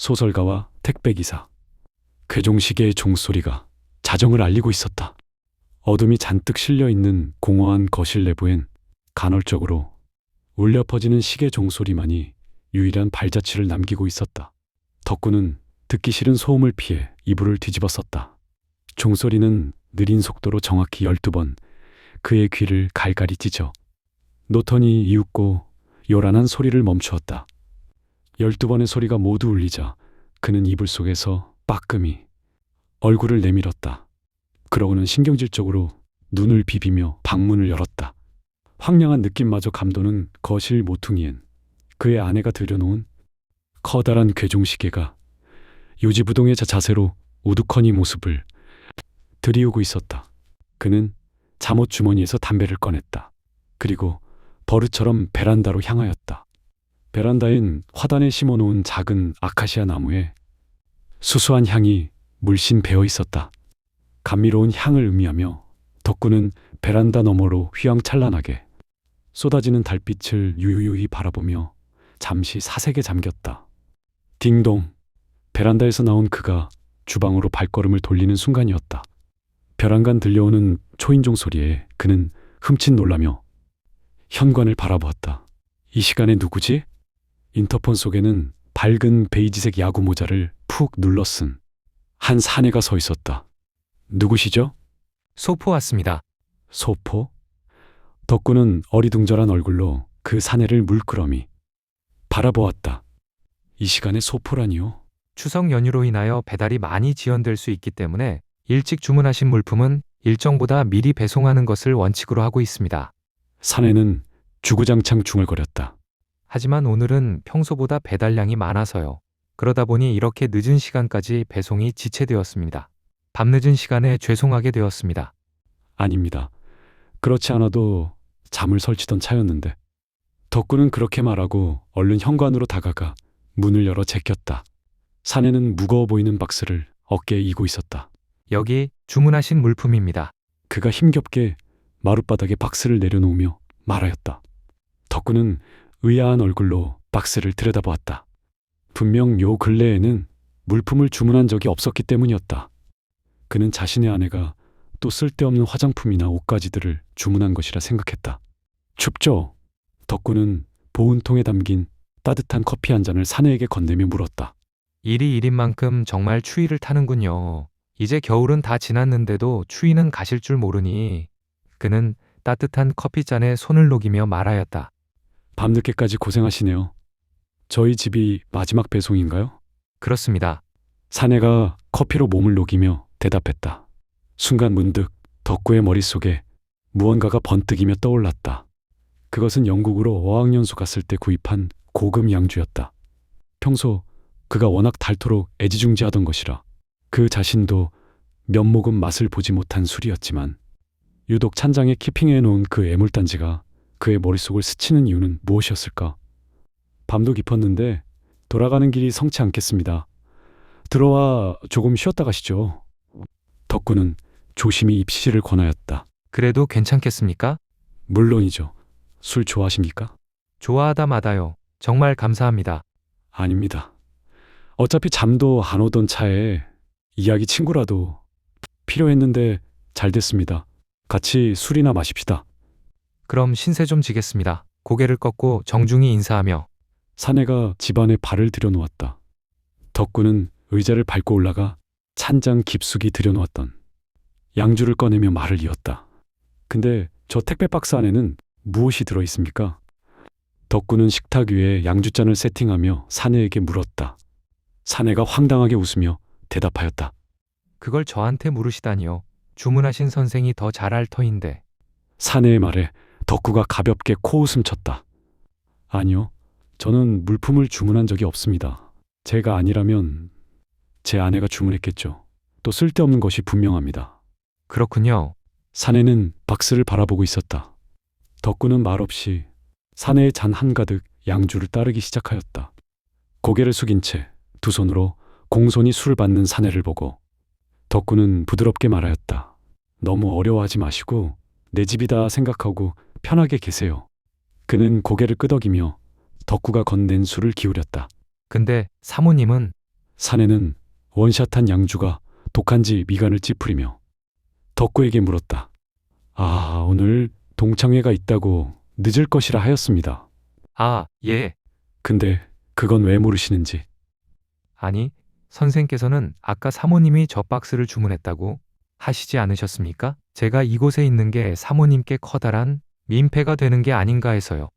소설가와 택배기사. 괴종시계의 종소리가 자정을 알리고 있었다. 어둠이 잔뜩 실려있는 공허한 거실 내부엔 간헐적으로 울려 퍼지는 시계 종소리만이 유일한 발자취를 남기고 있었다. 덕구는 듣기 싫은 소음을 피해 이불을 뒤집었었다. 종소리는 느린 속도로 정확히 12번 그의 귀를 갈갈이 찢어 노턴이 이윽고 요란한 소리를 멈추었다. 12번의 소리가 모두 울리자 그는 이불 속에서 빠끔히 얼굴을 내밀었다. 그러고는 신경질적으로 눈을 비비며 방문을 열었다. 황량한 느낌마저 감도는 거실 모퉁이엔 그의 아내가 들여놓은 커다란 괴종시계가 요지부동의 자세로 우두커니 모습을 들이우고 있었다. 그는 잠옷 주머니에서 담배를 꺼냈다. 그리고 버릇처럼 베란다로 향하였다. 베란다엔 화단에 심어놓은 작은 아카시아 나무에 수수한 향이 물씬 배어 있었다. 감미로운 향을 의미하며 덕구는 베란다 너머로 휘황찬란하게 쏟아지는 달빛을 유유히 바라보며 잠시 사색에 잠겼다. 딩동. 베란다에서 나온 그가 주방으로 발걸음을 돌리는 순간이었다. 벼랑간 들려오는 초인종 소리에 그는 흠칫 놀라며 현관을 바라보았다. 이 시간에 누구지? 인터폰 속에는 밝은 베이지색 야구 모자를 푹 눌러 쓴 한 사내가 서 있었다. 누구시죠? 소포 왔습니다. 소포? 덕구는 어리둥절한 얼굴로 그 사내를 물끄러미 바라보았다. 이 시간에 소포라니요? 추석 연휴로 인하여 배달이 많이 지연될 수 있기 때문에 일찍 주문하신 물품은 일정보다 미리 배송하는 것을 원칙으로 하고 있습니다. 사내는 주구장창 중얼거렸다. 하지만 오늘은 평소보다 배달량이 많아서요. 그러다 보니 이렇게 늦은 시간까지 배송이 지체되었습니다. 밤늦은 시간에 죄송하게 되었습니다. 아닙니다. 그렇지 않아도 잠을 설치던 차였는데. 덕구는 그렇게 말하고 얼른 현관으로 다가가 문을 열어 제꼈다. 사내는 무거워 보이는 박스를 어깨에 이고 있었다. 여기 주문하신 물품입니다. 그가 힘겹게 마룻바닥에 박스를 내려놓으며 말하였다. 덕구는 의아한 얼굴로 박스를 들여다보았다. 분명 요 근래에는 물품을 주문한 적이 없었기 때문이었다. 그는 자신의 아내가 또 쓸데없는 화장품이나 옷가지들을 주문한 것이라 생각했다. 춥죠? 덕구는 보온통에 담긴 따뜻한 커피 한 잔을 사내에게 건네며 물었다. 일이 일인 만큼 정말 추위를 타는군요. 이제 겨울은 다 지났는데도 추위는 가실 줄 모르니 그는 따뜻한 커피잔에 손을 녹이며 말하였다. 밤늦게까지 고생하시네요. 저희 집이 마지막 배송인가요? 그렇습니다. 사내가 커피로 몸을 녹이며 대답했다. 순간 문득 덕구의 머릿속에 무언가가 번뜩이며 떠올랐다. 그것은 영국으로 어학연수 갔을 때 구입한 고급 양주였다. 평소 그가 워낙 닳도록 애지중지하던 것이라 그 자신도 몇 모금 맛을 보지 못한 술이었지만 유독 찬장에 키핑해 놓은 그 애물단지가 그의 머릿속을 스치는 이유는 무엇이었을까? 밤도 깊었는데 돌아가는 길이 성치 않겠습니다. 들어와 조금 쉬었다 가시죠. 덕구는 조심히 입시를 권하였다. 그래도 괜찮겠습니까? 물론이죠. 술 좋아하십니까? 좋아하다 마다요. 정말 감사합니다. 아닙니다. 어차피 잠도 안 오던 차에 이야기 친구라도 필요했는데 잘 됐습니다. 같이 술이나 마십시다. 그럼 신세 좀 지겠습니다. 고개를 꺾고 정중히 인사하며 사내가 집안에 발을 들여놓았다. 덕구는 의자를 밟고 올라가 찬장 깊숙이 들여놓았던 양주를 꺼내며 말을 이었다. 근데 저 택배 박스 안에는 무엇이 들어있습니까? 덕구는 식탁 위에 양주잔을 세팅하며 사내에게 물었다. 사내가 황당하게 웃으며 대답하였다. 그걸 저한테 물으시다니요. 주문하신 선생이 더 잘 알 터인데. 사내의 말에 덕구가 가볍게 코웃음 쳤다. 아니요. 저는 물품을 주문한 적이 없습니다. 제가 아니라면 제 아내가 주문했겠죠. 또 쓸데없는 것이 분명합니다. 그렇군요. 사내는 박스를 바라보고 있었다. 덕구는 말없이 사내의 잔 한가득 양주를 따르기 시작하였다. 고개를 숙인 채 두 손으로 공손히 술을 받는 사내를 보고 덕구는 부드럽게 말하였다. 너무 어려워하지 마시고 내 집이다 생각하고 편하게 계세요. 그는 고개를 끄덕이며 덕구가 건넨 술을 기울였다. 근데 사모님은 사내는 원샷한 양주가 독한지 미간을 찌푸리며 덕구에게 물었다. 아, 오늘 동창회가 있다고 늦을 것이라 하였습니다. 아, 예. 근데 그건 왜 모르시는지. 아니, 선생께서는 아까 사모님이 저 박스를 주문했다고 하시지 않으셨습니까? 제가 이곳에 있는 게 사모님께 커다란 민폐가 되는 게 아닌가 해서요.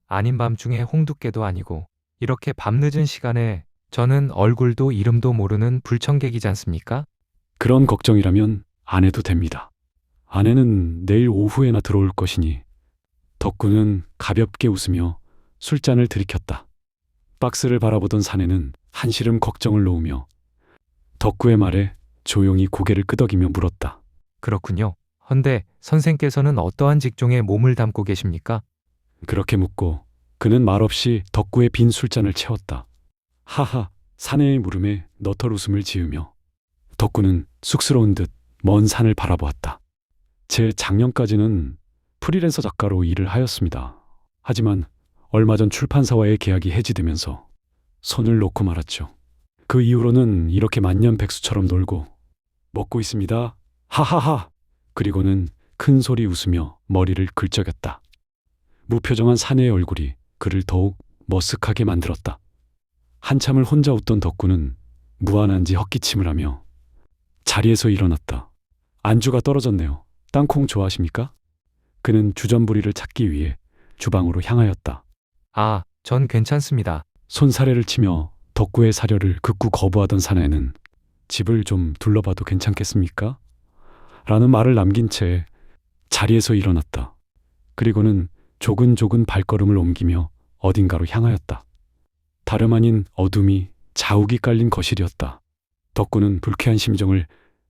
아닌 밤중에 홍두깨도 아니고 이렇게 밤늦은 시간에 저는 얼굴도 이름도 모르는 불청객이지 않습니까? 그런 걱정이라면 안 해도 됩니다. 아내는 내일 오후에나 들어올 것이니. 덕구는 가볍게 웃으며 술잔을 들이켰다. 박스를 바라보던 사내는 한시름 걱정을 놓으며 덕구의 말에 조용히 고개를 끄덕이며 물었다. 그렇군요. 헌데 선생께서는 어떠한 직종에 몸을 담고 계십니까? 그렇게 묻고 그는 말없이 덕구의 빈 술잔을 채웠다. 하하, 사내의 물음에 너털 웃음을 지으며 덕구는 쑥스러운 듯 먼 산을 바라보았다. 제 작년까지는 프리랜서 작가로 일을 하였습니다. 하지만 얼마 전 출판사와의 계약이 해지되면서 손을 놓고 말았죠. 그 이후로는 이렇게 만년백수처럼 놀고 먹고 있습니다. 하하하. 그리고는 큰 소리 웃으며 머리를 긁적였다. 무표정한 사내의 얼굴이 그를 더욱 머쓱하게 만들었다. 한참을 혼자 웃던 덕구는 무안한지 헛기침을 하며 자리에서 일어났다. 안주가 떨어졌네요. 땅콩 좋아하십니까? 그는 주전부리를 찾기 위해 주방으로 향하였다. 아, 전 괜찮습니다. 손사래를 치며 덕구의 사려를 극구 거부하던 사내는 집을 좀 둘러봐도 괜찮겠습니까? 라는 말을 남긴 채 자리에서 일어났다. 그리고는 조근조근 발걸음을 옮기며 어딘가로 향하였다. 다름 아닌 어둠이 자욱이 깔린 거실이었다. 덕구는 불쾌한 심정을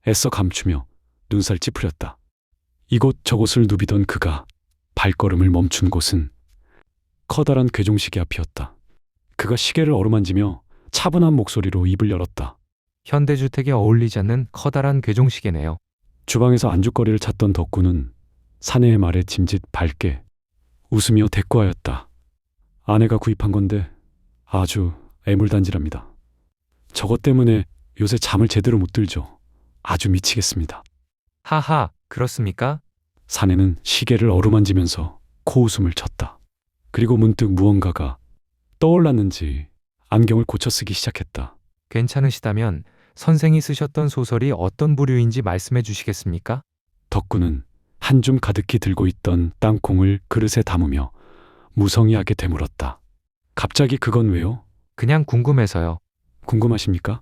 애써 감추며 눈살 찌푸렸다. 이곳저곳을 누비던 그가 발걸음을 멈춘 곳은 커다란 괴종시계 앞이었다. 그가 시계를 어루만지며 차분한 목소리로 입을 열었다. 현대주택에 어울리지 않는 커다란 괴종시계네요. 주방에서 안주거리를 찾던 덕구는 사내의 말에 짐짓 밝게 웃으며 대꾸하였다. 아내가 구입한 건데 아주 애물단지랍니다. 저것 때문에 요새 잠을 제대로 못 들죠. 아주 미치겠습니다. 하하, 그렇습니까? 사내는 시계를 어루만지면서 코웃음을 쳤다. 그리고 문득 무언가가 떠올랐는지 안경을 고쳐 쓰기 시작했다. 괜찮으시다면 선생이 쓰셨던 소설이 어떤 부류인지 말씀해 주시겠습니까? 덕구는 한 줌 가득히 들고 있던 땅콩을 그릇에 담으며 무성의하게 되물었다. 갑자기 그건 왜요? 그냥 궁금해서요. 궁금하십니까?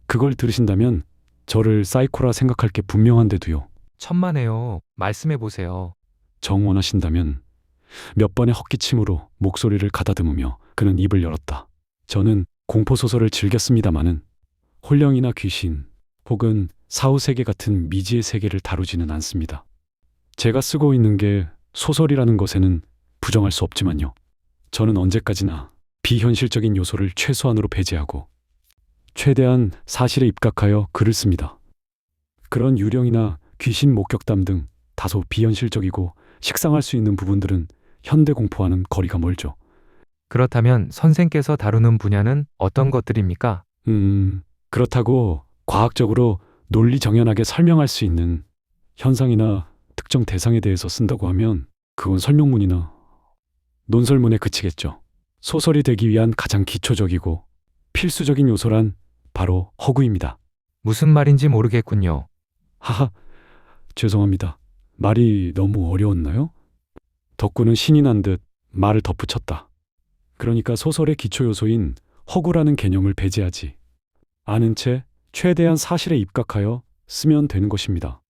그걸 들으신다면 저를 사이코라 생각할 게 분명한데도요. 천만에요. 말씀해 보세요. 정 원하신다면. 몇 번의 헛기침으로 목소리를 가다듬으며 그는 입을 열었다. 저는 공포소설을 즐겼습니다마는 혼령이나 귀신 혹은 사후세계 같은 미지의 세계를 다루지는 않습니다. 제가 쓰고 있는 게 소설이라는 것에는 부정할 수 없지만요. 저는 언제까지나 비현실적인 요소를 최소한으로 배제하고 최대한 사실에 입각하여 글을 씁니다. 그런 유령이나 귀신 목격담 등 다소 비현실적이고 식상할 수 있는 부분들은 현대 공포와는 거리가 멀죠. 그렇다면 선생께서 다루는 분야는 어떤 것들입니까? 그렇다고 과학적으로 논리정연하게 설명할 수 있는 현상이나 특정 대상에 대해서 쓴다고 하면 그건 설명문이나 논설문에 그치겠죠. 소설이 되기 위한 가장 기초적이고 필수적인 요소란 바로 허구입니다. 무슨 말인지 모르겠군요. 하하, 죄송합니다. 말이 너무 어려웠나요? 덕구는 신이 난 듯 말을 덧붙였다. 그러니까 소설의 기초 요소인 허구라는 개념을 배제하지 않은 채 최대한 사실에 입각하여 쓰면 되는 것입니다.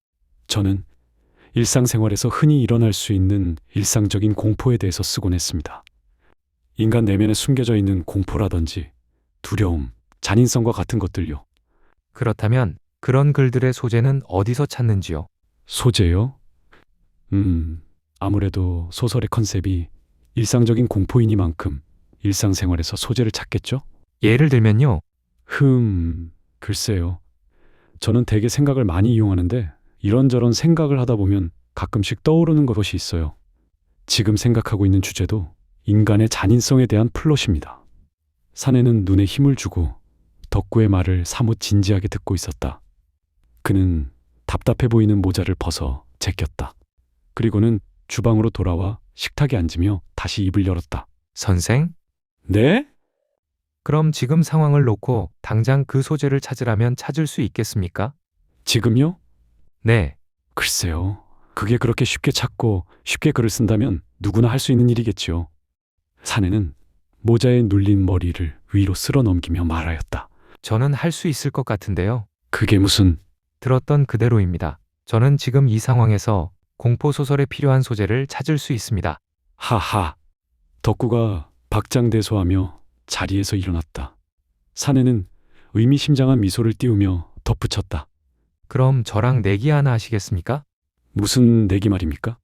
저는 일상생활에서 흔히 일어날 수 있는 일상적인 공포에 대해서 쓰곤 했습니다. 인간 내면에 숨겨져 있는 공포라든지 두려움, 잔인성과 같은 것들요. 그렇다면 그런 글들의 소재는 어디서 찾는지요? 소재요? 아무래도 소설의 컨셉이 일상적인 공포이니만큼 일상생활에서 소재를 찾겠죠? 예를 들면요. 글쎄요. 저는 되게 생각을 많이 이용하는데 이런저런 생각을 하다 보면 가끔씩 떠오르는 것이 있어요. 지금 생각하고 있는 주제도 인간의 잔인성에 대한 플롯입니다. 사내는 눈에 힘을 주고 덕구의 말을 사뭇 진지하게 듣고 있었다. 그는 답답해 보이는 모자를 벗어 제꼈다. 그리고는 주방으로 돌아와 식탁에 앉으며 다시 입을 열었다. 선생? 네? 그럼 지금 상황을 놓고 당장 그 소재를 찾으라면 찾을 수 있겠습니까? 지금요? 네. 글쎄요. 그게 그렇게 쉽게 찾고 쉽게 글을 쓴다면 누구나 할 수 있는 일이겠지요. 사내는 모자에 눌린 머리를 위로 쓸어 넘기며 말하였다. 저는 할 수 있을 것 같은데요. 그게 무슨... 들었던 그대로입니다. 저는 지금 이 상황에서 공포소설에 필요한 소재를 찾을 수 있습니다. 하하. 덕구가 박장대소하며 자리에서 일어났다. 사내는 의미심장한 미소를 띄우며 덧붙였다. 그럼 저랑 내기 하나 하시겠습니까? 무슨 내기 말입니까?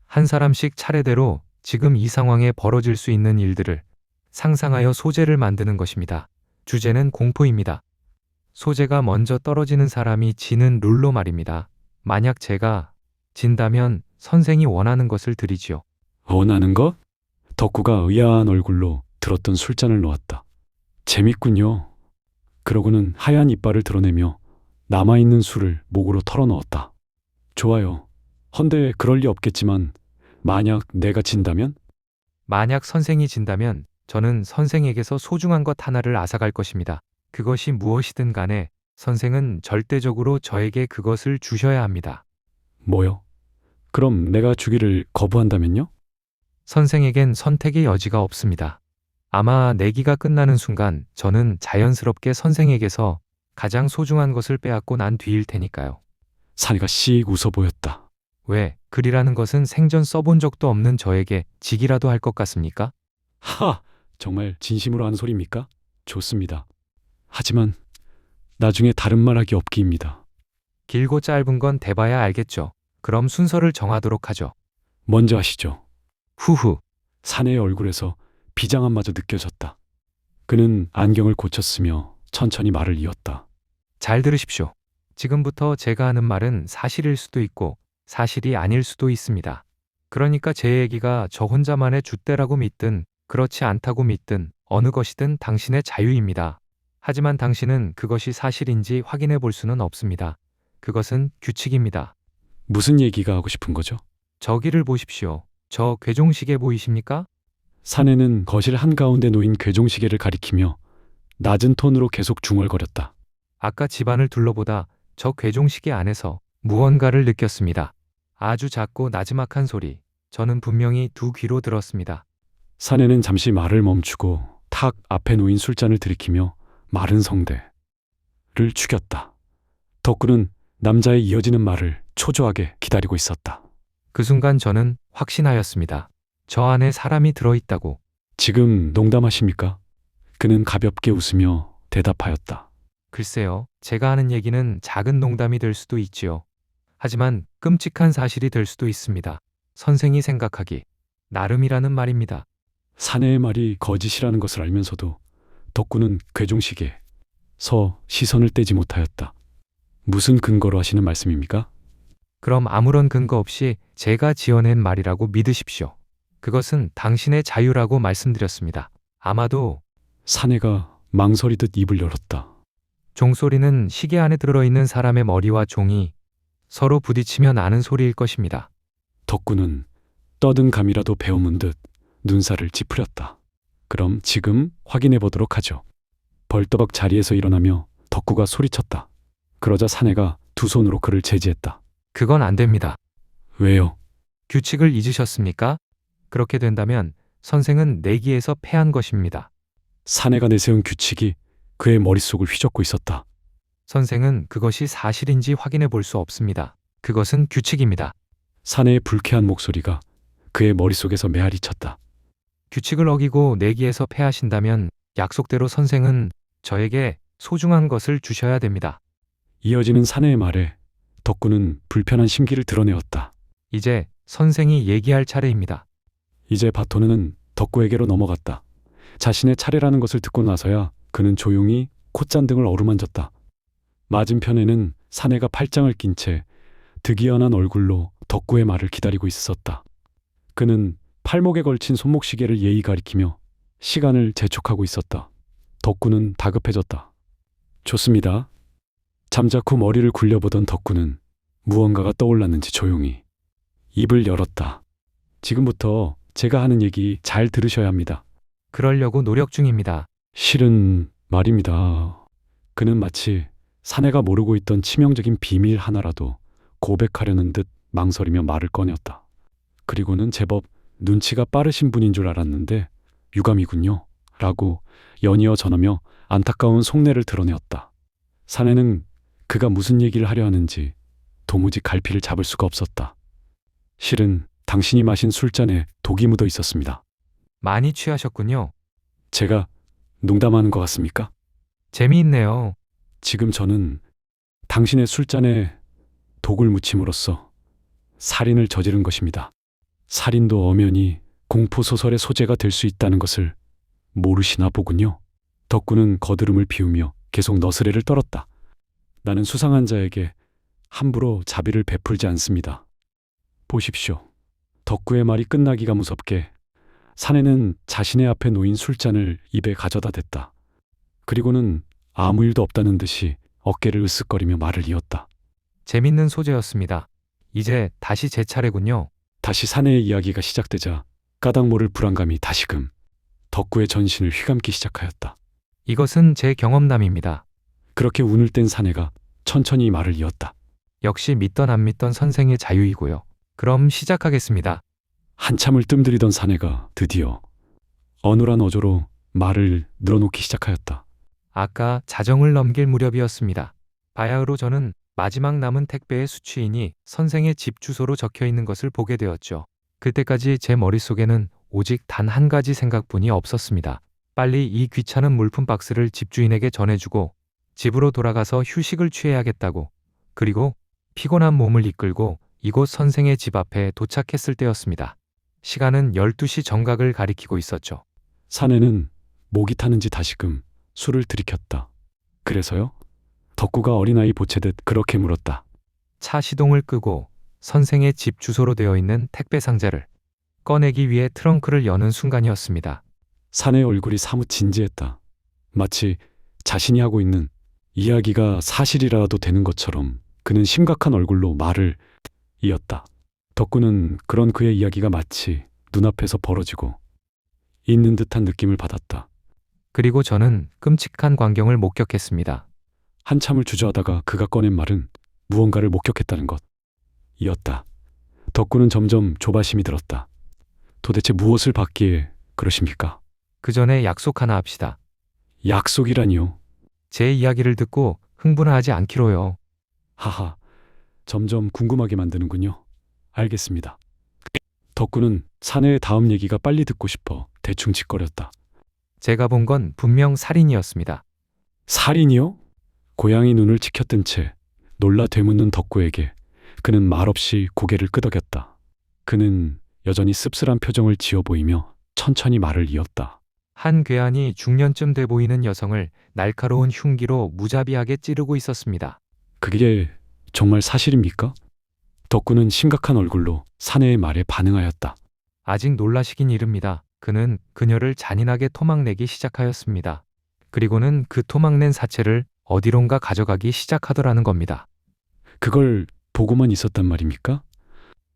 한 사람씩 차례대로 지금 이 상황에 벌어질 수 있는 일들을 상상하여 소재를 만드는 것입니다. 주제는 공포입니다. 소재가 먼저 떨어지는 사람이 지는 룰로 말입니다. 만약 제가 진다면 선생이 원하는 것을 드리지요. 원하는 것? 덕구가 의아한 얼굴로 들었던 술잔을 놓았다. 재밌군요. 그러고는 하얀 이빨을 드러내며 남아있는 술을 목으로 털어넣었다. 좋아요. 헌데 그럴 리 없겠지만 만약 내가 진다면? 만약 선생이 진다면 저는 선생에게서 소중한 것 하나를 앗아갈 것입니다. 그것이 무엇이든 간에 선생은 절대적으로 저에게 그것을 주셔야 합니다. 뭐요? 그럼 내가 주기를 거부한다면요? 선생에겐 선택의 여지가 없습니다. 아마 내기가 끝나는 순간 저는 자연스럽게 선생에게서 가장 소중한 것을 빼앗고 난 뒤일 테니까요. 사내가 씩 웃어 보였다. 왜, 글이라는 것은 생전 써본 적도 없는 저에게 지기라도 할 것 같습니까? 하! 정말 진심으로 하는 소리입니까? 좋습니다. 하지만 나중에 다른 말하기 없기입니다. 길고 짧은 건 대봐야 알겠죠. 그럼 순서를 정하도록 하죠. 먼저 하시죠. 후후. 사내의 얼굴에서 비장함마저 느껴졌다. 그는 안경을 고쳤으며 천천히 말을 이었다. 잘 들으십시오. 지금부터 제가 하는 말은 사실일 수도 있고 사실이 아닐 수도 있습니다. 그러니까 제 얘기가 저 혼자만의 줏대라고 믿든 그렇지 않다고 믿든 어느 것이든 당신의 자유입니다. 하지만 당신은 그것이 사실인지 확인해 볼 수는 없습니다. 그것은 규칙입니다. 무슨 얘기가 하고 싶은 거죠? 저기를 보십시오. 저 괴종시계 보이십니까? 사내는 거실 한가운데 놓인 괴종시계를 가리키며 낮은 톤으로 계속 중얼거렸다. 아까 집안을 둘러보다 저 괴종시계 안에서 무언가를 느꼈습니다. 아주 작고 나지막한 소리. 저는 분명히 두 귀로 들었습니다. 사내는 잠시 말을 멈추고 탁 앞에 놓인 술잔을 들이키며 마른 성대를 축였다. 덕구는 남자의 이어지는 말을 초조하게 기다리고 있었다. 그 순간 저는 확신하였습니다. 저 안에 사람이 들어있다고. 지금 농담하십니까? 그는 가볍게 웃으며 대답하였다. 글쎄요, 제가 하는 얘기는 작은 농담이 될 수도 있지요. 하지만 끔찍한 사실이 될 수도 있습니다. 선생이 생각하기 나름이라는 말입니다. 사내의 말이 거짓이라는 것을 알면서도 덕구는 괴종식에 시선을 떼지 못하였다. 무슨 근거로 하시는 말씀입니까? 그럼 아무런 근거 없이 제가 지어낸 말이라고 믿으십시오. 그것은 당신의 자유라고 말씀드렸습니다. 아마도 사내가 망설이듯 입을 열었다. 종소리는 시계 안에 들어있는 사람의 머리와 종이 서로 부딪히며 나는 소리일 것입니다. 덕구는 떠든 감이라도 베어문 듯 눈살을 찌푸렸다. 그럼 지금 확인해 보도록 하죠. 벌떡 자리에서 일어나며 덕구가 소리쳤다. 그러자 사내가 두 손으로 그를 제지했다. 그건 안 됩니다. 왜요? 규칙을 잊으셨습니까? 그렇게 된다면 선생은 내기에서 패한 것입니다. 사내가 내세운 규칙이 그의 머릿속을 휘젓고 있었다. 선생은 그것이 사실인지 확인해 볼 수 없습니다. 그것은 규칙입니다. 사내의 불쾌한 목소리가 그의 머릿속에서 메아리쳤다. 규칙을 어기고 내기에서 패하신다면 약속대로 선생은 저에게 소중한 것을 주셔야 됩니다. 이어지는 사내의 말에 덕구는 불편한 심기를 드러내었다. 이제 선생이 얘기할 차례입니다. 이제 바톤은 덕구에게로 넘어갔다. 자신의 차례라는 것을 듣고 나서야 그는 조용히 콧잔등을 어루만졌다. 맞은편에는 사내가 팔짱을 낀 채 득이연한 얼굴로 덕구의 말을 기다리고 있었다. 그는 팔목에 걸친 손목시계를 예의 가리키며 시간을 재촉하고 있었다. 덕구는 다급해졌다. 좋습니다. 잠자코 머리를 굴려보던 덕구는 무언가가 떠올랐는지 조용히 입을 열었다. 지금부터 제가 하는 얘기 잘 들으셔야 합니다. 그러려고 노력 중입니다. 실은 말입니다. 그는 마치 사내가 모르고 있던 치명적인 비밀 하나라도 고백하려는 듯 망설이며 말을 꺼냈다. 그리고는 제법 눈치가 빠르신 분인 줄 알았는데 유감이군요. 라고 연이어 전하며 안타까운 속내를 드러내었다. 사내는 그가 무슨 얘기를 하려 하는지 도무지 갈피를 잡을 수가 없었다. 실은 당신이 마신 술잔에 독이 묻어 있었습니다. 많이 취하셨군요. 제가 농담하는 것 같습니까? 재미있네요. 지금 저는 당신의 술잔에 독을 묻힘으로써 살인을 저지른 것입니다. 살인도 엄연히 공포소설의 소재가 될 수 있다는 것을 모르시나 보군요. 덕구는 거드름을 피우며 계속 너스레를 떨었다. 나는 수상한 자에게 함부로 자비를 베풀지 않습니다. 보십시오. 덕구의 말이 끝나기가 무섭게 사내는 자신의 앞에 놓인 술잔을 입에 가져다 댔다. 그리고는 아무 일도 없다는 듯이 어깨를 으쓱거리며 말을 이었다. 재밌는 소재였습니다. 이제 다시 제 차례군요. 다시 사내의 이야기가 시작되자 까닭 모를 불안감이 다시금 덕구의 전신을 휘감기 시작하였다. 이것은 제 경험담입니다. 그렇게 운을 뗀 사내가 천천히 말을 이었다. 역시 믿던 안 믿던 선생의 자유이고요. 그럼 시작하겠습니다. 한참을 뜸들이던 사내가 드디어 어눌한 어조로 말을 늘어놓기 시작하였다. 아까 자정을 넘길 무렵이었습니다. 바야흐로 저는 마지막 남은 택배의 수취인이 선생의 집 주소로 적혀 있는 것을 보게 되었죠. 그때까지 제 머릿속에는 오직 단 한 가지 생각뿐이 없었습니다. 빨리 이 귀찮은 물품 박스를 집주인에게 전해주고 집으로 돌아가서 휴식을 취해야겠다고. 그리고 피곤한 몸을 이끌고 이곳 선생의 집 앞에 도착했을 때였습니다. 시간은 12시 정각을 가리키고 있었죠. 사내는 목이 타는지 다시금 술을 들이켰다. 그래서요? 덕구가 어린아이 보채듯 그렇게 물었다. 차 시동을 끄고 선생의 집 주소로 되어 있는 택배 상자를 꺼내기 위해 트렁크를 여는 순간이었습니다. 사내의 얼굴이 사뭇 진지했다. 마치 자신이 하고 있는 이야기가 사실이라도 되는 것처럼 그는 심각한 얼굴로 말을 이었다. 덕구는 그런 그의 이야기가 마치 눈앞에서 벌어지고 있는 듯한 느낌을 받았다. 그리고 저는 끔찍한 광경을 목격했습니다. 한참을 주저하다가 그가 꺼낸 말은 무언가를 목격했다는 것 이었다. 덕구는 점점 조바심이 들었다. 도대체 무엇을 받기에 그러십니까? 그 전에 약속 하나 합시다. 약속이라니요? 제 이야기를 듣고 흥분하지 않기로요. 하하, 점점 궁금하게 만드는군요. 알겠습니다. 덕구는 사내의 다음 얘기가 빨리 듣고 싶어 대충 짓거렸다. 제가 본 건 분명 살인이었습니다. 살인이요? 고양이 눈을 치켜뜬 채 놀라 되묻는 덕구에게 그는 말없이 고개를 끄덕였다. 그는 여전히 씁쓸한 표정을 지어 보이며 천천히 말을 이었다. 한 괴한이 중년쯤 돼 보이는 여성을 날카로운 흉기로 무자비하게 찌르고 있었습니다. 그게 정말 사실입니까? 덕구는 심각한 얼굴로 사내의 말에 반응하였다. 아직 놀라시긴 이릅니다. 그는 그녀를 잔인하게 토막내기 시작하였습니다. 그리고는 그 토막낸 사체를 어디론가 가져가기 시작하더라는 겁니다. 그걸 보고만 있었단 말입니까?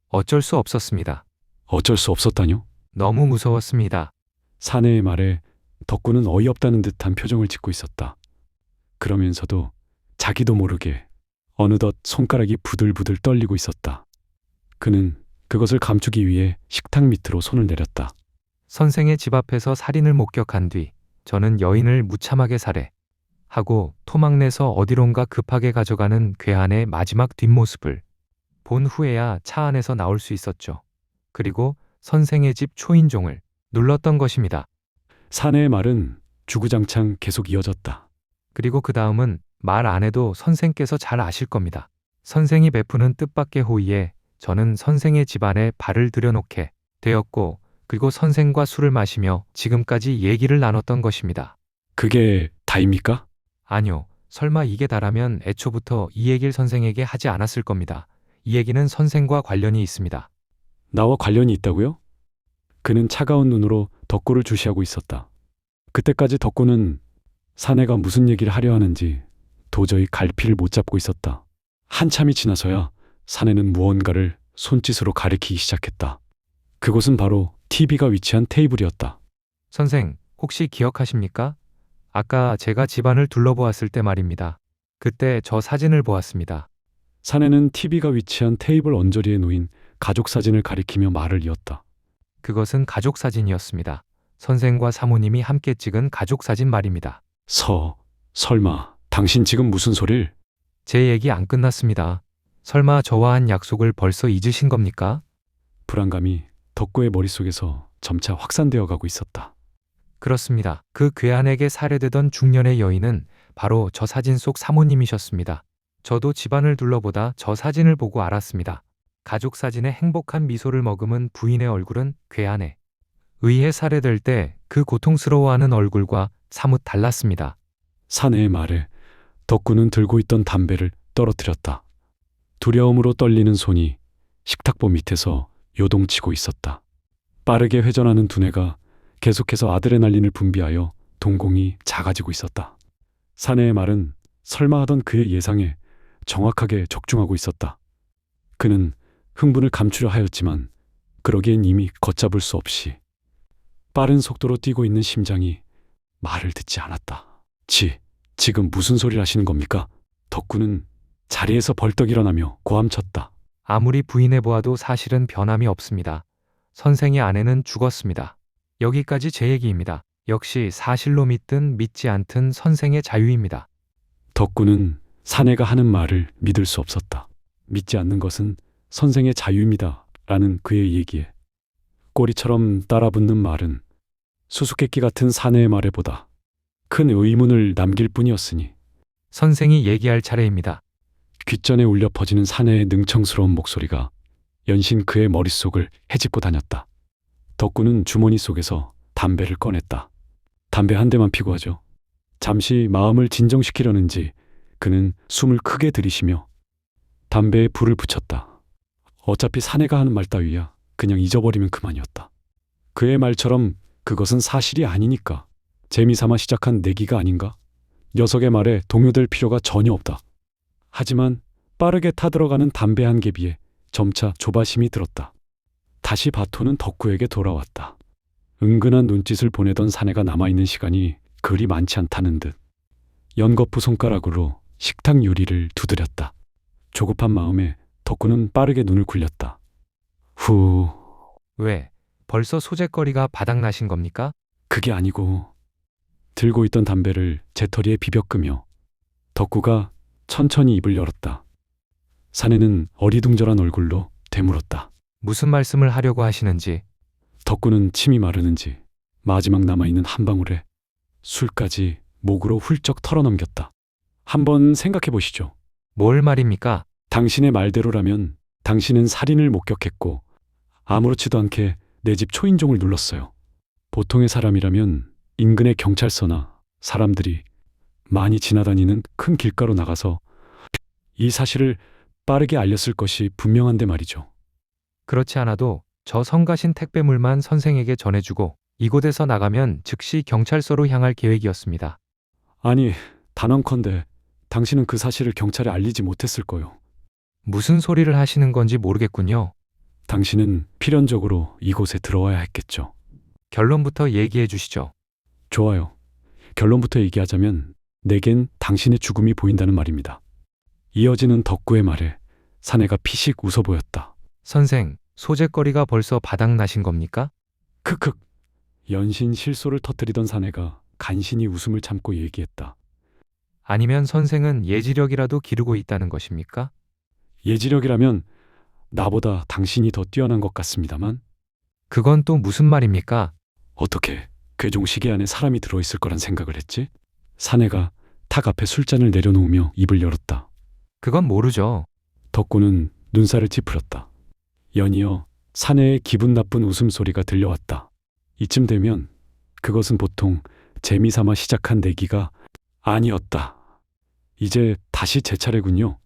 어쩔 수 없었습니다. 어쩔 수 없었다뇨? 너무 무서웠습니다. 사내의 말에 덕구는 어이없다는 듯한 표정을 짓고 있었다. 그러면서도 자기도 모르게 어느덧 손가락이 부들부들 떨리고 있었다. 그는 그것을 감추기 위해 식탁 밑으로 손을 내렸다. 선생의 집 앞에서 살인을 목격한 뒤 저는 여인을 무참하게 살해하고 토막내서 어디론가 급하게 가져가는 괴한의 마지막 뒷모습을 본 후에야 차 안에서 나올 수 있었죠. 그리고 선생의 집 초인종을 눌렀던 것입니다. 사내의 말은 주구장창 계속 이어졌다. 그리고 그 다음은 말 안 해도 선생께서 잘 아실 겁니다. 선생이 베푸는 뜻밖의 호의에 저는 선생의 집안에 발을 들여놓게 되었고, 그리고 선생과 술을 마시며 지금까지 얘기를 나눴던 것입니다. 그게 다입니까? 아니요. 설마 이게 다라면 애초부터 이 얘기를 선생에게 하지 않았을 겁니다. 이 얘기는 선생과 관련이 있습니다. 나와 관련이 있다고요? 그는 차가운 눈으로 덕구를 주시하고 있었다. 그때까지 덕구는 사내가 무슨 얘기를 하려 하는지 도저히 갈피를 못 잡고 있었다. 한참이 지나서야 사내는 무언가를 손짓으로 가리키기 시작했다. 그곳은 바로 TV가 위치한 테이블이었다. 선생, 혹시 기억하십니까? 아까 제가 집안을 둘러보았을 때 말입니다. 그때 저 사진을 보았습니다. 사내는 TV가 위치한 테이블 언저리에 놓인 가족 사진을 가리키며 말을 이었다. 그것은 가족 사진이었습니다. 선생과 사모님이 함께 찍은 가족 사진 말입니다. 설마 당신 지금 무슨 소릴? 제 얘기 안 끝났습니다. 설마 저와 한 약속을 벌써 잊으신 겁니까? 불안감이 덕구의 머릿속에서 점차 확산되어 가고 있었다. 그렇습니다. 그 괴한에게 살해되던 중년의 여인은 바로 저 사진 속 사모님이셨습니다. 저도 집안을 둘러보다 저 사진을 보고 알았습니다. 가족 사진에 행복한 미소를 머금은 부인의 얼굴은 괴한에 의해 살해될 때 그 고통스러워하는 얼굴과 사뭇 달랐습니다. 사내의 말에 덕구는 들고 있던 담배를 떨어뜨렸다. 두려움으로 떨리는 손이 식탁보 밑에서 요동치고 있었다. 빠르게 회전하는 두뇌가 계속해서 아드레날린을 분비하여 동공이 작아지고 있었다. 사내의 말은 설마 하던 그의 예상에 정확하게 적중하고 있었다. 그는 흥분을 감추려 하였지만 그러기엔 이미 걷잡을 수 없이 빠른 속도로 뛰고 있는 심장이 말을 듣지 않았다. 지금 무슨 소리를 하시는 겁니까? 덕구는 자리에서 벌떡 일어나며 고함쳤다. 아무리 부인해 보아도 사실은 변함이 없습니다. 선생의 아내는 죽었습니다. 여기까지 제 얘기입니다. 역시 사실로 믿든 믿지 않든 선생의 자유입니다. 덕구는 사내가 하는 말을 믿을 수 없었다. 믿지 않는 것은 선생의 자유입니다. 라는 그의 얘기에 꼬리처럼 따라붙는 말은 수수께끼 같은 사내의 말에 보다 큰 의문을 남길 뿐이었으니 선생이 얘기할 차례입니다. 귓전에 울려 퍼지는 사내의 능청스러운 목소리가 연신 그의 머릿속을 헤집고 다녔다. 덕구는 주머니 속에서 담배를 꺼냈다. 담배 한 대만 피고 하죠. 잠시 마음을 진정시키려는지 그는 숨을 크게 들이쉬며 담배에 불을 붙였다. 어차피 사내가 하는 말 따위야 그냥 잊어버리면 그만이었다. 그의 말처럼 그것은 사실이 아니니까 재미삼아 시작한 내기가 아닌가? 녀석의 말에 동요될 필요가 전혀 없다. 하지만 빠르게 타들어가는 담배 한 개비에 점차 조바심이 들었다. 다시 바토는 덕구에게 돌아왔다. 은근한 눈짓을 보내던 사내가 남아있는 시간이 그리 많지 않다는 듯 연거푸 손가락으로 식탁 유리를 두드렸다. 조급한 마음에 덕구는 빠르게 눈을 굴렸다. 후, 왜? 벌써 소재거리가 바닥나신 겁니까? 그게 아니고 들고 있던 담배를 재터리에 비벼 끄며 덕구가 천천히 입을 열었다. 사내는 어리둥절한 얼굴로 되물었다. 무슨 말씀을 하려고 하시는지. 덕구는 침이 마르는지 마지막 남아있는 한 방울에 술까지 목으로 훌쩍 털어넘겼다. 한번 생각해 보시죠. 뭘 말입니까? 당신의 말대로라면 당신은 살인을 목격했고 아무렇지도 않게 내 집 초인종을 눌렀어요. 보통의 사람이라면 인근의 경찰서나 사람들이 많이 지나다니는 큰 길가로 나가서 이 사실을 빠르게 알렸을 것이 분명한데 말이죠. 그렇지 않아도 저 성가신 택배물만 선생에게 전해주고 이곳에서 나가면 즉시 경찰서로 향할 계획이었습니다. 아니, 단언컨대 당신은 그 사실을 경찰에 알리지 못했을 거요. 무슨 소리를 하시는 건지 모르겠군요. 당신은 필연적으로 이곳에 들어와야 했겠죠. 결론부터 얘기해 주시죠. 좋아요. 결론부터 얘기하자면 내겐 당신의 죽음이 보인다는 말입니다. 이어지는 덕구의 말에 사내가 피식 웃어 보였다. 선생, 소재거리가 벌써 바닥나신 겁니까? 크크. 연신 실소를 터뜨리던 사내가 간신히 웃음을 참고 얘기했다. 아니면 선생은 예지력이라도 기르고 있다는 것입니까? 예지력이라면 나보다 당신이 더 뛰어난 것 같습니다만 그건 또 무슨 말입니까? 어떻게 괴종시계 안에 사람이 들어있을 거란 생각을 했지? 사내가 탁 앞에 술잔을 내려놓으며 입을 열었다. 그건 모르죠. 덕구는 눈살을 찌푸렸다. 연이어 사내의 기분 나쁜 웃음소리가 들려왔다. 이쯤 되면 그것은 보통 재미삼아 시작한 내기가 아니었다. 이제 다시 제 차례군요.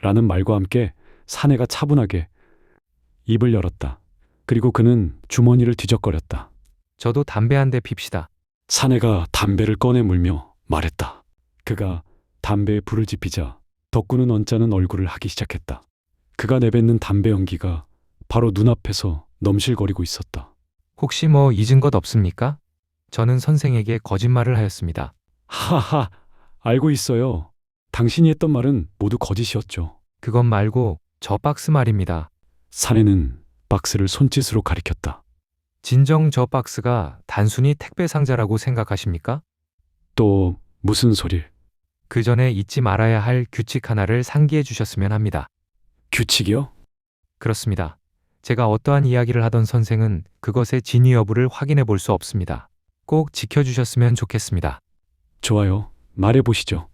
라는 말과 함께 사내가 차분하게 입을 열었다. 그리고 그는 주머니를 뒤적거렸다. 저도 담배 한 대 핍시다. 사내가 담배를 꺼내 물며 말했다. 그가 담배에 불을 지피자 덕구는 언짢은 얼굴을 하기 시작했다. 그가 내뱉는 담배 연기가 바로 눈앞에서 넘실거리고 있었다. 혹시 뭐 잊은 것 없습니까? 저는 선생에게 거짓말을 하였습니다. 하하, 알고 있어요. 당신이 했던 말은 모두 거짓이었죠. 그것 말고 저 박스 말입니다. 사내는 박스를 손짓으로 가리켰다. 진정 저 박스가 단순히 택배 상자라고 생각하십니까? 또 무슨 소릴? 그 전에 잊지 말아야 할 규칙 하나를 상기해 주셨으면 합니다. 규칙이요? 그렇습니다. 제가 어떠한 이야기를 하던 선생은 그것의 진위 여부를 확인해 볼 수 없습니다. 꼭 지켜주셨으면 좋겠습니다. 좋아요. 말해보시죠.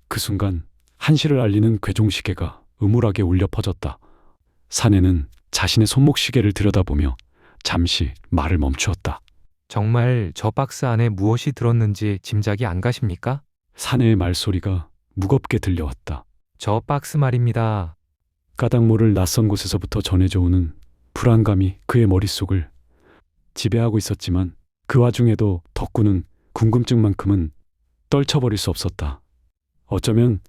그 순간 한시를 알리는 괴종시계가 음울하게 울려 퍼졌다. 사내는 자신의 손목시계를 들여다보며 잠시 말을 멈추었다. 정말 저 박스 안에 무엇이 들었는지 짐작이 안 가십니까? 사내의 말소리가 무겁게 들려왔다. 저 박스 말입니다. 까닭 모를 낯선 곳에서부터 전해져 오는 불안감이 그의 머릿속을 지배하고 있었지만 그 와중에도 덕구는 궁금증만큼은 떨쳐버릴 수 없었다. 어쩌면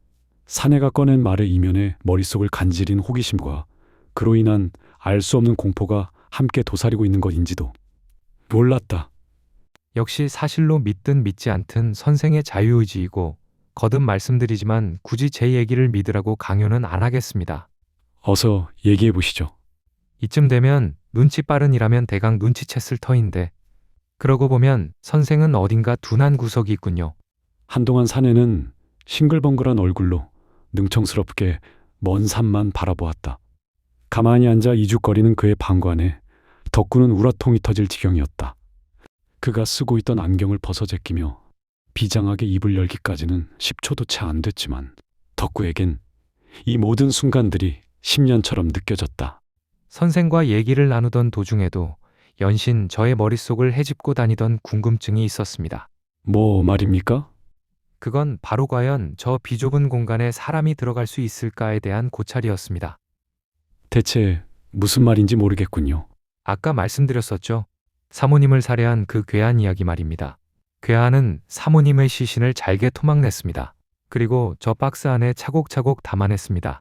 사내가 꺼낸 말의 이면에 머릿속을 간지린 호기심과 그로 인한 알 수 없는 공포가 함께 도사리고 있는 것인지도 몰랐다. 역시 사실로 믿든 믿지 않든 선생의 자유의지이고 거듭 말씀드리지만 굳이 제 얘기를 믿으라고 강요는 안 하겠습니다. 어서 얘기해 보시죠. 이쯤 되면 눈치 빠른이라면 대강 눈치챘을 터인데 그러고 보면 선생은 어딘가 둔한 구석이 있군요. 한동안 사내는 싱글벙글한 얼굴로 능청스럽게 먼 산만 바라보았다. 가만히 앉아 이죽거리는 그의 방관에 덕구는 우라통이 터질 지경이었다. 그가 쓰고 있던 안경을 벗어 제끼며 비장하게 입을 열기까지는 10초도 채 안 됐지만 덕구에겐 이 모든 순간들이 10년처럼 느껴졌다. 선생과 얘기를 나누던 도중에도 연신 저의 머릿속을 헤집고 다니던 궁금증이 있었습니다. 뭐 말입니까? 그건 바로 과연 저 비좁은 공간에 사람이 들어갈 수 있을까에 대한 고찰이었습니다. 대체 무슨 말인지 모르겠군요. 아까 말씀드렸었죠. 사모님을 살해한 그 괴한 이야기 말입니다. 괴한은 사모님의 시신을 잘게 토막냈습니다. 그리고 저 박스 안에 차곡차곡 담아냈습니다.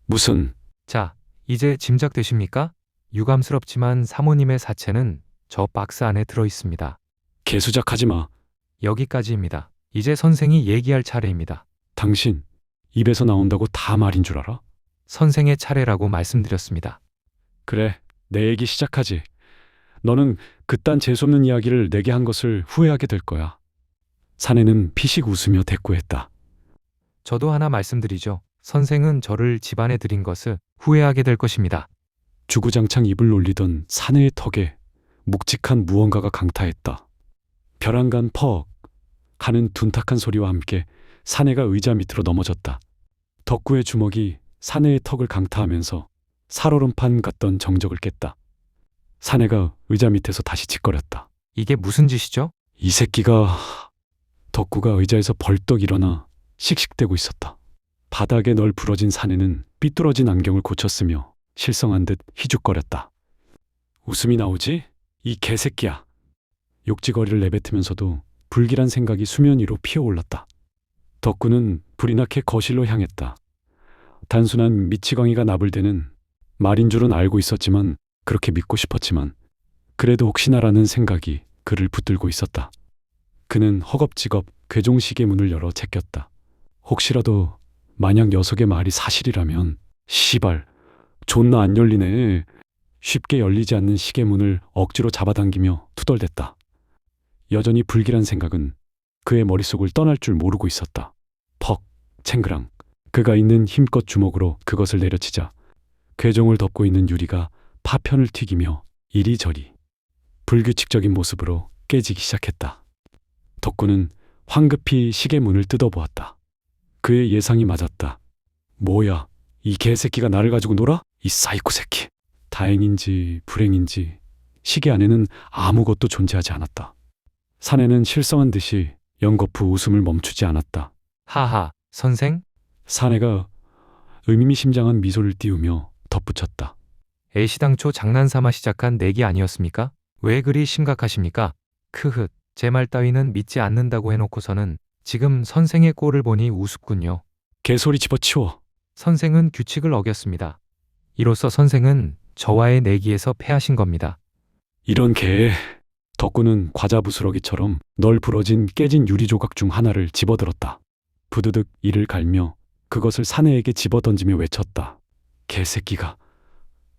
무슨... 자, 이제 짐작되십니까? 유감스럽지만 사모님의 사체는 저 박스 안에 들어 있습니다. 개수작하지 마. 여기까지입니다. 이제 선생이 얘기할 차례입니다. 당신 입에서 나온다고 다 말인 줄 알아? 선생의 차례라고 말씀드렸습니다. 그래, 내 얘기 시작하지. 너는 그딴 재수없는 이야기를 내게 한 것을 후회하게 될 거야. 사내는 피식 웃으며 대꾸했다. 저도 하나 말씀드리죠. 선생은 저를 집안에 들인 것을 후회하게 될 것입니다. 주구장창 입을 놀리던 사내의 턱에 묵직한 무언가가 강타했다. 벼랑간 퍽 하는 둔탁한 소리와 함께 사내가 의자 밑으로 넘어졌다. 덕구의 주먹이 사내의 턱을 강타하면서 살얼음판 같던 정적을 깼다. 사내가 의자 밑에서 다시 짓거렸다. 이게 무슨 짓이죠? 이 새끼가... 덕구가 의자에서 벌떡 일어나 씩씩대고 있었다. 바닥에 널 부러진 사내는 삐뚤어진 안경을 고쳤으며 실성한 듯 희죽거렸다. 웃음이 나오지? 이 개새끼야. 욕지거리를 내뱉으면서도 불길한 생각이 수면 위로 피어올랐다. 덕구는 불이 나게 거실로 향했다. 단순한 미치광이가 나불대는 말인 줄은 알고 있었지만 그렇게 믿고 싶었지만 그래도 혹시나라는 생각이 그를 붙들고 있었다. 그는 허겁지겁 괴종시계 문을 열어 제꼈다. 혹시라도 만약 녀석의 말이 사실이라면 시발 존나 안 열리네. 쉽게 열리지 않는 시계문을 억지로 잡아당기며 투덜댔다. 여전히 불길한 생각은 그의 머릿속을 떠날 줄 모르고 있었다. 퍽, 챙그랑. 그가 있는 힘껏 주먹으로 그것을 내려치자 괴종을 덮고 있는 유리가 파편을 튀기며 이리저리 불규칙적인 모습으로 깨지기 시작했다. 덕구는 황급히 시계문을 뜯어보았다. 그의 예상이 맞았다. 뭐야, 이 개새끼가 나를 가지고 놀아? 이 사이코 새끼. 다행인지 불행인지 시계 안에는 아무것도 존재하지 않았다. 사내는 실성한 듯이 연거푸 웃음을 멈추지 않았다. 하하, 선생? 사내가 의미심장한 미소를 띄우며 덧붙였다. 애시당초 장난삼아 시작한 내기 아니었습니까? 왜 그리 심각하십니까? 크흐, 제 말 따위는 믿지 않는다고 해놓고서는 지금 선생의 꼴을 보니 우습군요. 개소리 집어치워. 선생은 규칙을 어겼습니다. 이로써 선생은 저와의 내기에서 패하신 겁니다. 이런 개. 덕구는 과자 부스러기처럼 널브러진 깨진 유리 조각 중 하나를 집어들었다. 부드득 이를 갈며 그것을 사내에게 집어던지며 외쳤다. 개새끼가.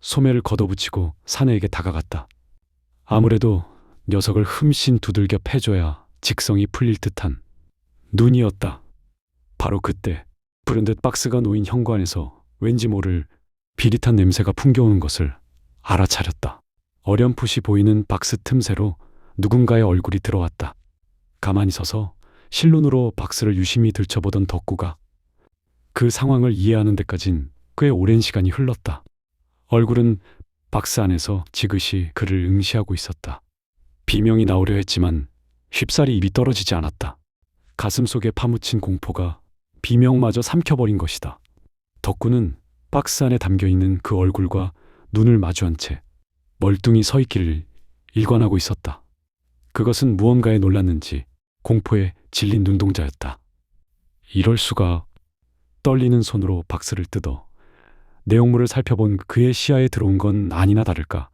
소매를 걷어붙이고 사내에게 다가갔다. 아무래도 녀석을 흠씬 두들겨 패줘야 직성이 풀릴 듯한 눈이었다. 바로 그때 불현듯 박스가 놓인 현관에서 왠지 모를 비릿한 냄새가 풍겨오는 것을 알아차렸다. 어렴풋이 보이는 박스 틈새로 누군가의 얼굴이 들어왔다. 가만히 서서 실눈으로 박스를 유심히 들춰보던 덕구가 그 상황을 이해하는 데까진 꽤 오랜 시간이 흘렀다. 얼굴은 박스 안에서 지그시 그를 응시하고 있었다. 비명이 나오려 했지만 쉽사리 입이 떨어지지 않았다. 가슴 속에 파묻힌 공포가 비명마저 삼켜버린 것이다. 덕구는 박스 안에 담겨있는 그 얼굴과 눈을 마주한 채 멀뚱히 서 있기를 일관하고 있었다. 그것은 무언가에 놀랐는지 공포에 질린 눈동자였다. 이럴 수가. 떨리는 손으로 박스를 뜯어 내용물을 살펴본 그의 시야에 들어온 건 아니나 다를까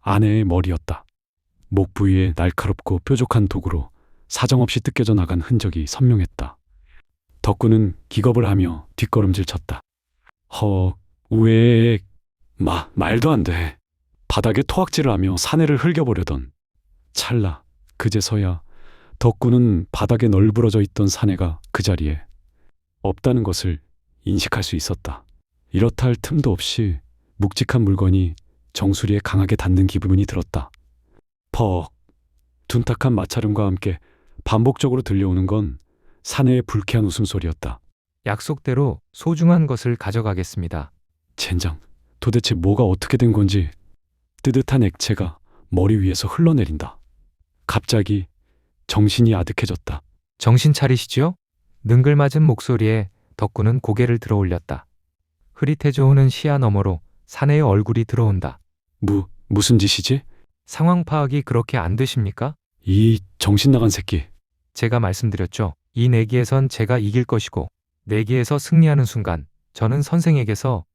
아내의 머리였다. 목 부위에 날카롭고 뾰족한 도구로 사정없이 뜯겨져 나간 흔적이 선명했다. 덕구는 기겁을 하며 뒷걸음질 쳤다. 우에 말도 안 돼. 바닥에 토악질을 하며 사내를 흘겨보려던 찰나 그제서야 덕구는 바닥에 널브러져 있던 사내가 그 자리에 없다는 것을 인식할 수 있었다. 이렇다 할 틈도 없이 묵직한 물건이 정수리에 강하게 닿는 기분이 들었다. 퍽. 둔탁한 마찰음과 함께 반복적으로 들려오는 건 사내의 불쾌한 웃음소리였다. 약속대로 소중한 것을 가져가겠습니다. 젠장, 도대체 뭐가 어떻게 된 건지. 뜨뜻한 액체가 머리 위에서 흘러내린다. 갑자기 정신이 아득해졌다. 정신 차리시지요? 능글맞은 목소리에 덕구는 고개를 들어 올렸다. 흐릿해져오는 시야 너머로 사내의 얼굴이 들어온다. 무슨 짓이지? 상황 파악이 그렇게 안 되십니까? 이 정신 나간 새끼. 제가 말씀드렸죠. 이 내기에선 제가 이길 것이고 내기에서 승리하는 순간 저는 선생에게서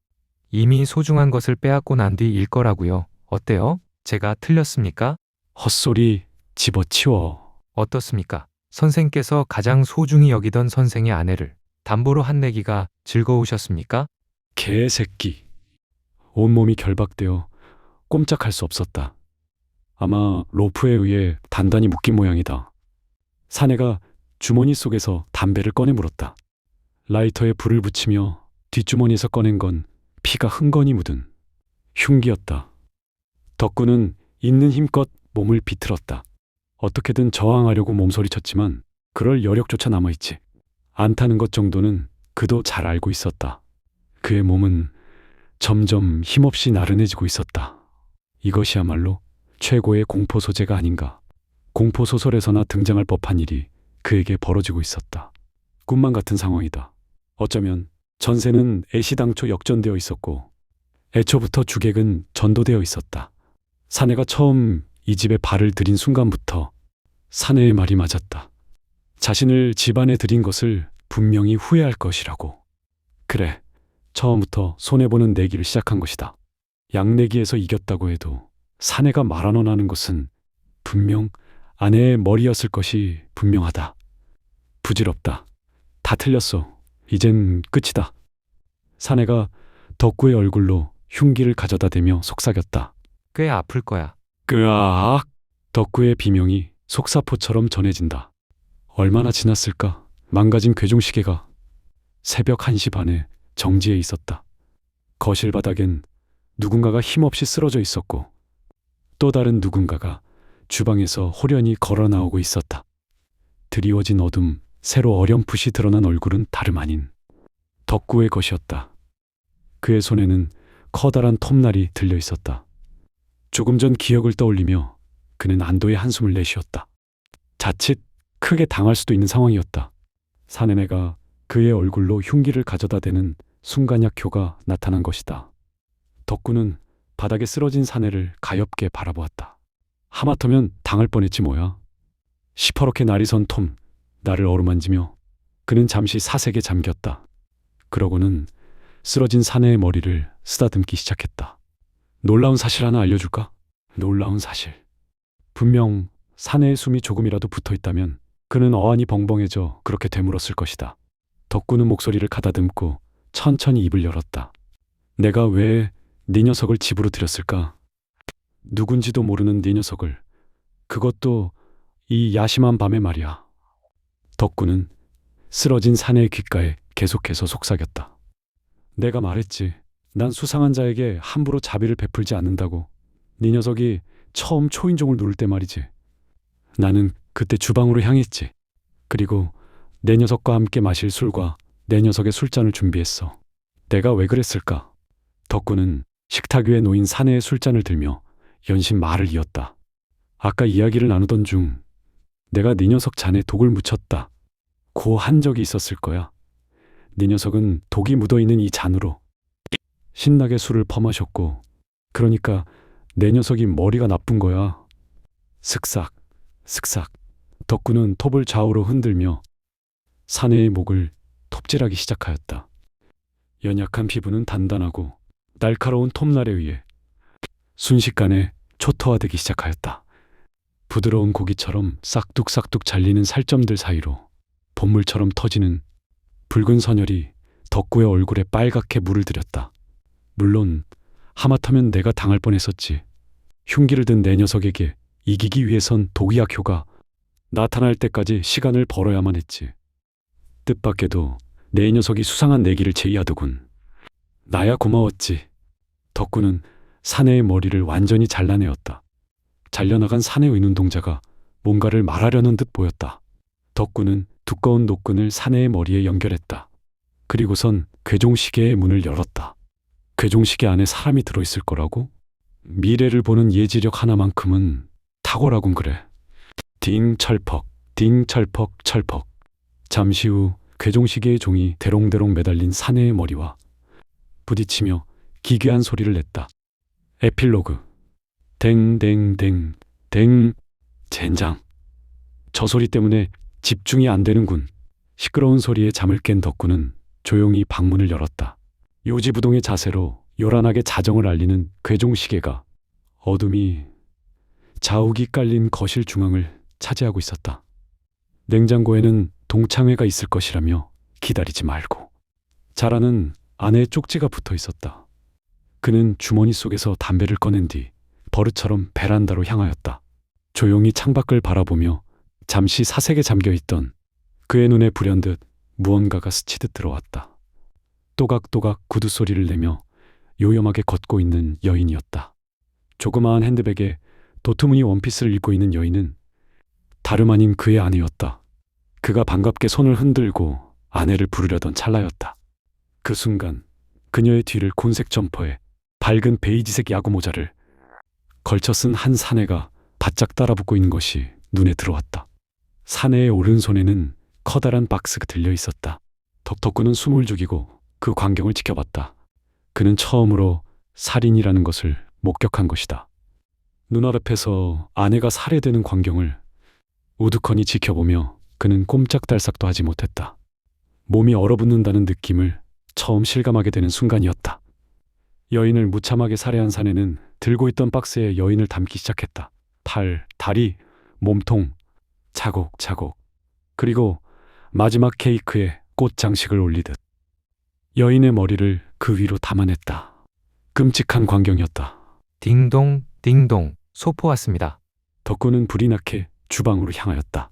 이미 소중한 것을 빼앗고 난 뒤일 거라고요. 어때요? 제가 틀렸습니까? 헛소리 집어치워. 어떻습니까? 선생께서 가장 소중히 여기던 선생의 아내를 담보로 한 내기가 즐거우셨습니까? 개새끼. 온몸이 결박되어 꼼짝할 수 없었다. 아마 로프에 의해 단단히 묶인 모양이다. 사내가 주머니 속에서 담배를 꺼내 물었다. 라이터에 불을 붙이며 뒷주머니에서 꺼낸 건 피가 흥건히 묻은 흉기였다. 덕구는 있는 힘껏 몸을 비틀었다. 어떻게든 저항하려고 몸서리쳤지만 그럴 여력조차 남아있지 않다는 것 정도는 그도 잘 알고 있었다. 그의 몸은 점점 힘없이 나른해지고 있었다. 이것이야말로 최고의 공포 소재가 아닌가. 공포 소설에서나 등장할 법한 일이 그에게 벌어지고 있었다. 꿈만 같은 상황이다. 어쩌면 전세는 애시당초 역전되어 있었고 애초부터 주객은 전도되어 있었다. 사내가 처음 이 집에 발을 들인 순간부터 사내의 말이 맞았다. 자신을 집안에 들인 것을 분명히 후회할 것이라고. 그래, 처음부터 손해보는 내기를 시작한 것이다. 양내기에서 이겼다고 해도 사내가 말 안 원하는 것은 분명 아내의 머리였을 것이 분명하다. 부질없다. 다 틀렸어. 이젠 끝이다. 사내가 덕구의 얼굴로 흉기를 가져다 대며 속삭였다. 꽤 아플 거야. 끄악! 덕구의 비명이 속사포처럼 전해진다. 얼마나 지났을까? 망가진 괴종시계가 새벽 1시 반에 정지해 있었다. 거실 바닥엔 누군가가 힘없이 쓰러져 있었고 또 다른 누군가가 주방에서 호련히 걸어 나오고 있었다. 드리워진 어둠, 새로 어렴풋이 드러난 얼굴은 다름 아닌 덕구의 것이었다. 그의 손에는 커다란 톱날이 들려 있었다. 조금 전 기억을 떠올리며 그는 안도의 한숨을 내쉬었다. 자칫 크게 당할 수도 있는 상황이었다. 사내네가 그의 얼굴로 흉기를 가져다 대는 순간약효가 나타난 것이다. 덕구는 바닥에 쓰러진 사내를 가엾게 바라보았다. 하마터면 당할 뻔했지 뭐야. 시퍼렇게 날이 선 톰, 나를 어루만지며 그는 잠시 사색에 잠겼다. 그러고는 쓰러진 사내의 머리를 쓰다듬기 시작했다. 놀라운 사실 하나 알려줄까? 놀라운 사실. 분명 사내의 숨이 조금이라도 붙어 있다면 그는 어안이 벙벙해져 그렇게 되물었을 것이다. 덕구는 목소리를 가다듬고 천천히 입을 열었다. 내가 왜 네 녀석을 집으로 들였을까? 누군지도 모르는 네 녀석을. 그것도 이 야심한 밤에 말이야. 덕구는 쓰러진 사내의 귓가에 계속해서 속삭였다. 내가 말했지. 난 수상한 자에게 함부로 자비를 베풀지 않는다고. 네 녀석이 처음 초인종을 누를 때 말이지. 나는 그때 주방으로 향했지. 그리고 내 녀석과 함께 마실 술과 내 녀석의 술잔을 준비했어. 내가 왜 그랬을까? 덕구는 식탁 위에 놓인 사내의 술잔을 들며 연신 말을 이었다. 아까 이야기를 나누던 중 내가 네 녀석 잔에 독을 묻혔다. 고 한 적이 있었을 거야. 네 녀석은 독이 묻어있는 이 잔으로 신나게 술을 퍼마셨고, 그러니까 내 녀석이 머리가 나쁜 거야. 슥싹 슥싹. 덕구는 톱을 좌우로 흔들며 사내의 목을 톱질하기 시작하였다. 연약한 피부는 단단하고 날카로운 톱날에 의해 순식간에 초토화되기 시작하였다. 부드러운 고기처럼 싹둑싹둑 잘리는 살점들 사이로 본물처럼 터지는 붉은 선혈이 덕구의 얼굴에 빨갛게 물을 들였다. 물론 하마터면 내가 당할 뻔했었지. 흉기를 든 내 녀석에게 이기기 위해선 독이약효가 나타날 때까지 시간을 벌어야만 했지. 뜻밖에도 내 녀석이 수상한 내기를 제의하더군. 나야 고마웠지. 덕구는 사내의 머리를 완전히 잘라내었다. 잘려나간 사내의 눈동자가 뭔가를 말하려는 듯 보였다. 덕구는 두꺼운 노끈을 사내의 머리에 연결했다. 그리고선 괴종시계의 문을 열었다. 괴종시계 안에 사람이 들어있을 거라고? 미래를 보는 예지력 하나만큼은 탁월하군 그래. 딩 철퍽, 딩 철퍽 철퍽. 잠시 후 괴종시계의 종이 대롱대롱 매달린 사내의 머리와 부딪히며 기괴한 소리를 냈다. 에필로그. 댕댕댕 댕. 젠장. 저 소리 때문에 집중이 안 되는군. 시끄러운 소리에 잠을 깬 덕구는 조용히 방문을 열었다. 요지부동의 자세로 요란하게 자정을 알리는 괴종시계가 어둠이 자욱이 깔린 거실 중앙을 차지하고 있었다. 냉장고에는 동창회가 있을 것이라며 기다리지 말고. 자라는 아내의 쪽지가 붙어 있었다. 그는 주머니 속에서 담배를 꺼낸 뒤 버릇처럼 베란다로 향하였다. 조용히 창밖을 바라보며 잠시 사색에 잠겨있던 그의 눈에 불현듯 무언가가 스치듯 들어왔다. 또각또각 구두 소리를 내며 요염하게 걷고 있는 여인이었다. 조그마한 핸드백에 도트무늬 원피스를 입고 있는 여인은 다름 아닌 그의 아내였다. 그가 반갑게 손을 흔들고 아내를 부르려던 찰나였다. 그 순간 그녀의 뒤를 곤색 점퍼에 밝은 베이지색 야구 모자를 걸쳐 쓴 한 사내가 바짝 따라붙고 있는 것이 눈에 들어왔다. 사내의 오른손에는 커다란 박스가 들려 있었다. 덕덕구는 숨을 죽이고 그 광경을 지켜봤다. 그는 처음으로 살인이라는 것을 목격한 것이다. 눈앞에서 아내가 살해되는 광경을 우두커니 지켜보며 그는 꼼짝달싹도 하지 못했다. 몸이 얼어붙는다는 느낌을 처음 실감하게 되는 순간이었다. 여인을 무참하게 살해한 사내는 들고 있던 박스에 여인을 담기 시작했다. 팔, 다리, 몸통, 차곡차곡. 그리고 마지막 케이크에 꽃 장식을 올리듯 여인의 머리를 그 위로 담아냈다. 끔찍한 광경이었다. 딩동 딩동 소포 왔습니다. 덕구는 불이 나게 주방으로 향하였다.